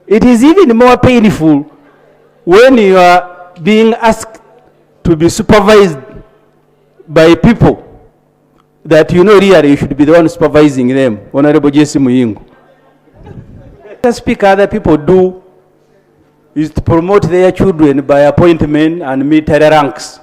It is even more painful when you are being asked to be supervised by people that you know really you should be the one supervising them. Honorable JC Muyingo. The speaker other people do is to promote their children by appointment and military ranks.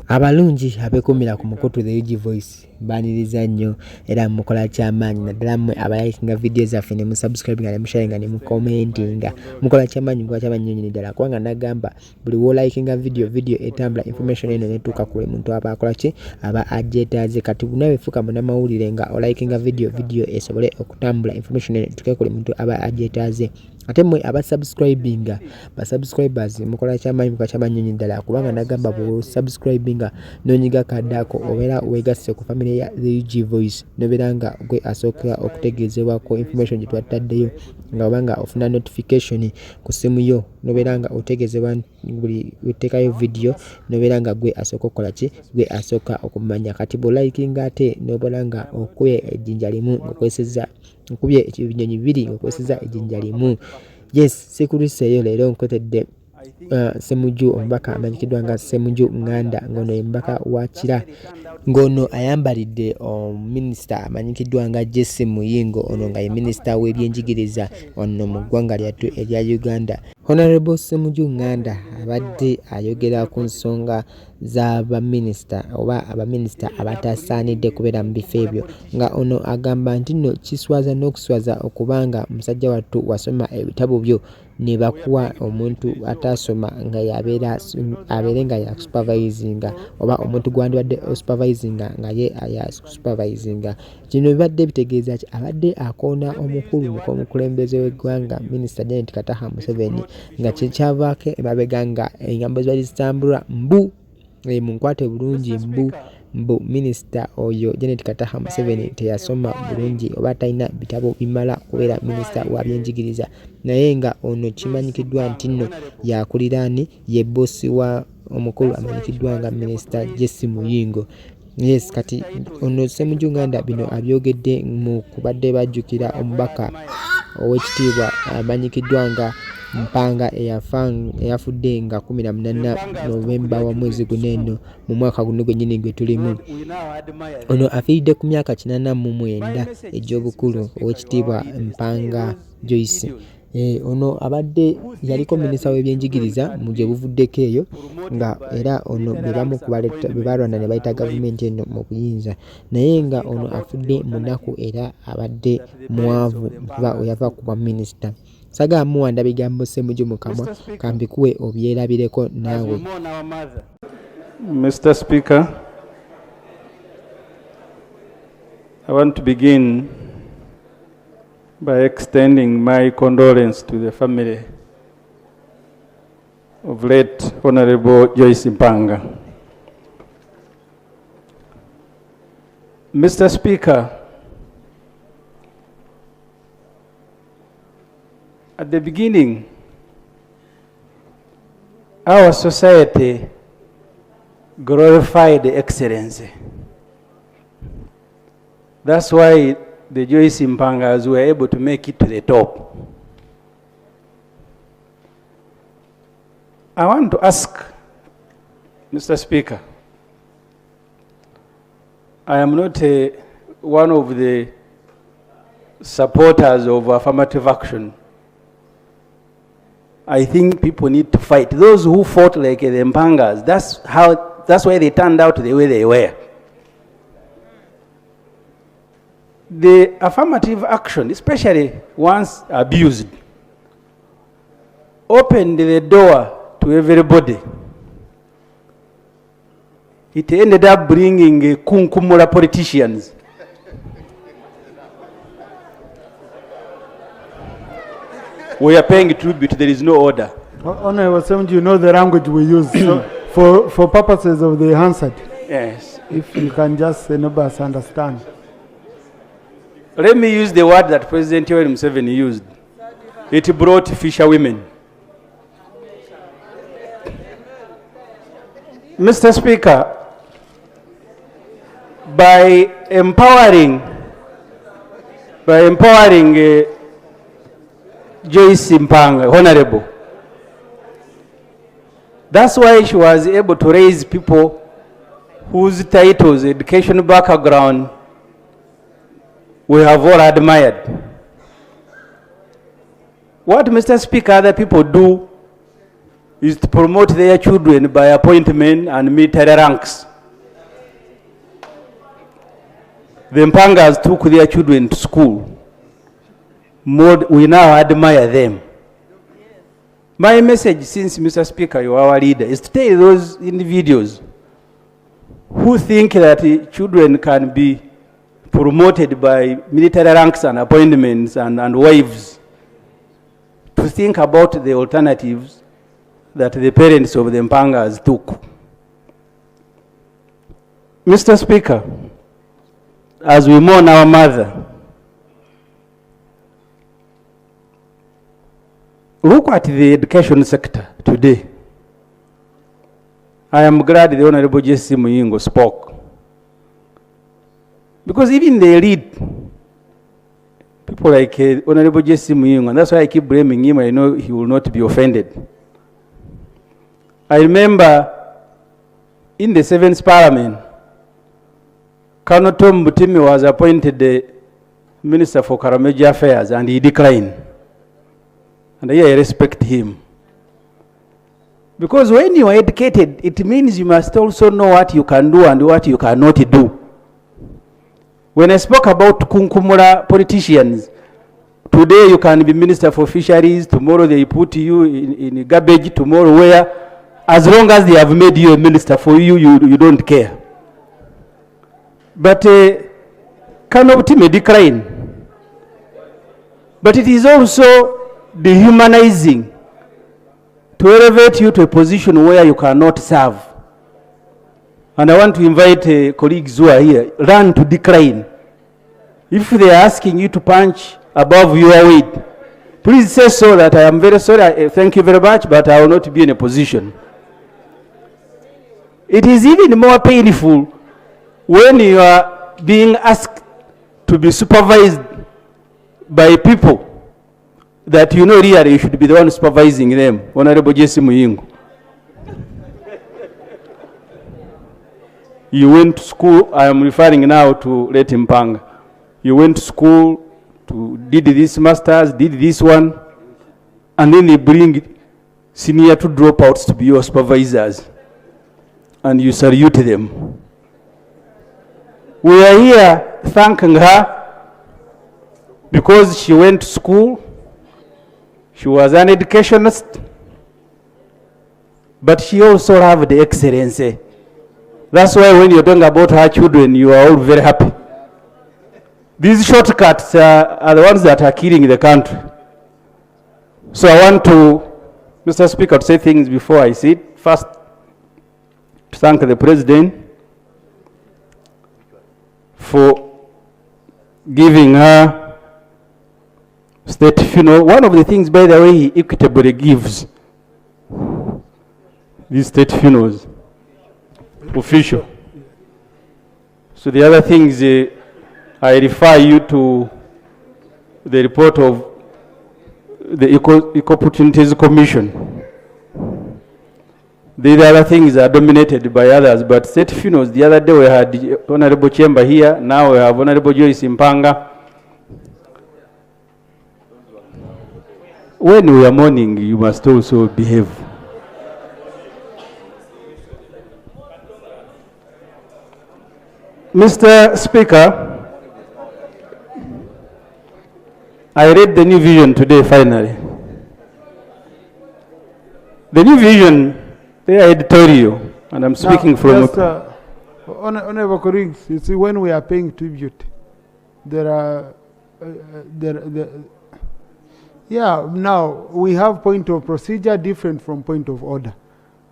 Abalungi abekumira ku mukutu the UG Voice baniriza nnyo era mukola kyamaanyi naddala mmwe abalayikinga video zaffe ne musubscribinga ne musharinga ne mucommentinga mukola kyamaanyi mukola kyamaanyi nnyo ddala kubanga nagamba buli wolayikinga video etambula information eno netuuka ku buli muntu aba akola ki aba agyetaaze kati nawe fuka munnamawulire nga olayikinga video esobole okutambula information eno etuuke ku buli muntu aba agyetaaze. Ate mwe abasubscribinga basubscribers mukola kyamaanyi mukola kyamaanyi nnyo ddala kubanga nagamba bwe subscribinga nonyiga kaddako obeera weegasse ku family ya the UG Voice nobeera nga gwe asooka okutegeezebwako information gye twataddeyo nga obanga ofuna notification ku simu yo nobeera nga otegeezebwa buli wetteekayo video nobeera nga gwe asooka okukola ki gwe asooka okumanya kati bw'olayikinga ate nobeera nga okubye ejjinja limu okwesezza nkubye ebinyonyi bibiri okwesezza ejjinja limu. Yes, sikuliseeyo leero nkotedde ssemujju omubaka amanyikiddwa nga ssemujju nganda ngono embaka wa kira ngono ayambalidde minisita amanyikiddwa nga JC Muyingo ono nga ye minisita w'ebyenjigiriza ono mu ggwanga lyattu erya Uganda. Honorable Ssemujju Nganda abadde ayogera ku nsonga z'abaminisita oba abaminisita abatasaanidde kubeera mu bifo ebyo nga ono agamba nti nno kiswaza n'okuswaza okubanga musajja wattu wasoma ebitabo byo ne bakuwa omuntu atasoma nga abeere nga ya supervisinga oba omuntu gwandibadde supervisinga nga ye aya supervisinga. Kino bibadde bitegeeza ki abadde akoona omukulu omukulembeze w'eggwanga minisita Janet Kataha Museveni nga kyekyavaako emabega nga engambo zibali zitambulwa mbu munkwate bulungi mbu minisita oyo Janet Kataha Museveni teyasoma bulungi oba talina bitabo bimala kubeera minisita wa byenjigiriza naye nga ono kimanyikiddwa nti nno yakuliraani ye bossi wa omukulu amanyikiddwa nga minisita JC Muyingo. Yes, kati ono Ssemujju Nganda bino abyogedde mu kubadde bajjukira omubaka ow'ekitiibwa amanyikiddwa nga Mpanga eyafudde nga 18 Novemba wa mwezi guno eno mu mwaka guno gwennyini gwe tulimu. Ono afiiridde ku myaka 89 egy'obukulu ow'ekitiibwa Mpanga Joyce. Ono abadde yaliko minisita w'ebyenjigiriza mu gye buvuddeko eyo nga era ono bebamu bebalwana ne bayita gavumenti eno mu buyinza naye nga ono afudde munaku era abadde mwavu kuba yava ku bwa minisita. Saga muwanda bigambo Ssemujju mu kamwa kambikuwe obyerabireko naawe. Mr. Speaker, I want to begin by extending my condolence to the family of late Honorable Joyce Mpanga. Mr. Speaker, at the beginning, our society glorified excellency. That's why the Joyce Mpangas were able to make it to the top. I want to ask, Mr. Speaker, I am not one of the supporters of affirmative action. I think people need to fight. Those who fought like the Mpangas, that's why they turned out the way they were. The affirmative action, especially once abused, opened the door to everybody. It ended up bringing kunkumura politicians. We are paying tribute, there is no order. Honorable Ssemujju, you know the language we use for purposes of the Hansard. Yes. If you can just enable us understand. Let me use the word that President Yoweri Museveni used. it brought fisherwomen. Mr. Speaker, by empowering Joyce Honorable, that's why she was able to raise people whose titles, education background, we have all admired. What, Mr. Speaker, other people do is to promote their children by appointment and military ranks. The Mpangas took their children to school. We now admire them. My message, since, Mr. Speaker, you are our leader, is to tell those individuals who think that children can be promoted by military ranks and appointments and wives to think about the alternatives that the parents of the Mpangas took. Mr. Speaker, as we mourn our mother, look at the education sector today. I am glad the Honorable JC Muyingo spoke. Because even the elite, people like Honorable JC Muyingo, and that's why I keep blaming him, I know he will not be offended. I remember in the 7th Parliament, Colonel Tom Butimi was appointed the Minister for Karameji Affairs, and he declined. And I respect him. Because when you are educated, it means you must also know what you can do and what you cannot do. When I spoke about kunkumura politicians, today you can be Minister for Fisheries, tomorrow they put you in garbage, tomorrow where, as long as they have made you a minister for you, you don't care. But Kanobti may decline. But it is also dehumanizing to elevate you to a position where you cannot serve. And I want to invite colleagues who are here, learn to decline. If they are asking you to punch above your weight, please say so that I am very sorry, thank you very much, but I will not be in a position. It is even more painful when you are being asked to be supervised by people that you know really you should be the one supervising them. Honorable JC Muyingo. You went to school, I am referring now to Leti Mpanga. You went to school, did this master's, did this one, and then they bring senior to dropouts to be your supervisors. And you salute them. We are here thanking her because she went to school, she was an educationist, but she also had the excellency. That's why when you're talking about her children, you are all very happy. These shortcuts are the ones that are killing the country. So I want to, Mr. Speaker, to say things before I sit. First, to thank the President for giving her state funeral. One of the things, by the way, he equitably gives these state funerals, official. So the other things, I refer you to the report of the Equal Opportunities Commission. The other things are dominated by others, but state funerals, the other day we had Honorable Chamber here, now we have Honorable Joyce Mpanga. When we are mourning, you must also behave. Mr. Speaker, I read the new vision today, finally. The new vision, they are editorial, and I'm speaking from... Honorable colleagues, you see, when we are paying tribute, there are... now we have point of procedure different from point of order.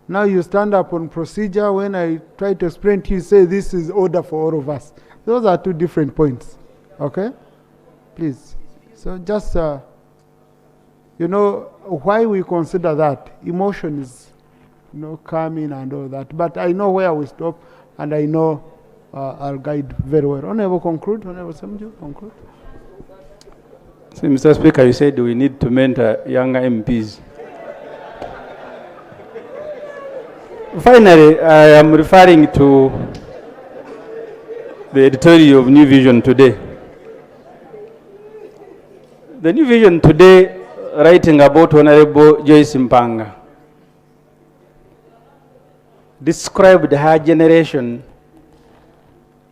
Now you stand up on procedure. When I try to explain to you, say this is order for all of us. Those are two different points. Okay? Please. So just You know, why we consider that? Emotion is, you know, coming and all that. But I know where we stop, and I know I'll guide very well. Honorable conclude. Honorable Ssemujju, conclude. So, Mr. Speaker, you said we need to mentor younger MPs. Finally, I am referring to the editorial of New Vision today. The New Vision today, writing about Honorable Joyce Mpanga, described her generation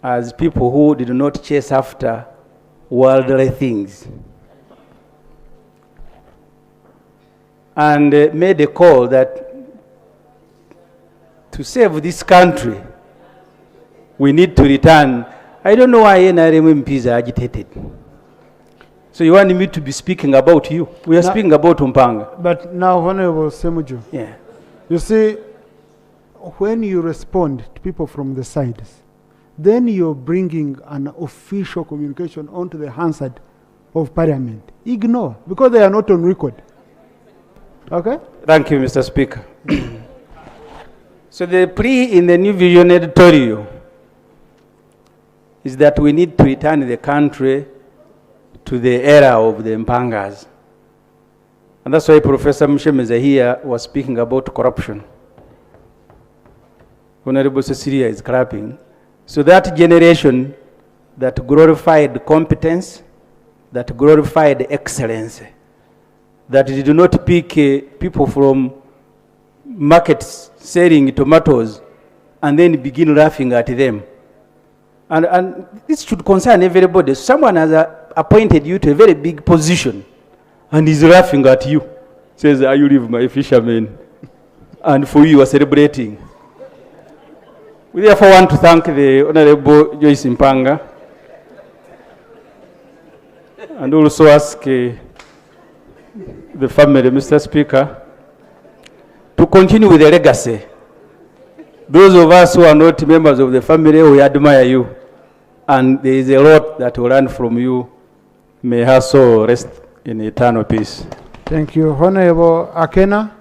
as people who did not chase after worldly things, and made a call that to save this country, we need to return. I don't know why NRM MPs are agitated. So you want me to be speaking about you? We are speaking about Mpanga. But now, Honorable Ssemujju, Yeah. you see, when you respond to people from the sides, then you're bringing an official communication onto the Hansard of Parliament. Ignore, because they are not on record. Okay? Thank you, Mr. Speaker. So the plea in the New Vision editorial is that we need to return the country to the era of the Mpangas. And that's why Professor Mshemeza here was speaking about corruption. Honorable Cecilia is clapping. So that generation that glorified competence, that glorified excellence, that did not pick people from markets selling tomatoes and then begin laughing at them. And this should concern everybody. Someone has appointed you to a very big position and is laughing at you. Says, you leave my fishermen. And for you are celebrating. We therefore want to thank the Honorable Joyce Mpanga and also ask the family, Mr. Speaker, to continue with the legacy. Those of us who are not members of the family, we admire you. And there is a lot that will learn from you. May her soul rest in eternal peace. Thank you. Honorable Akena.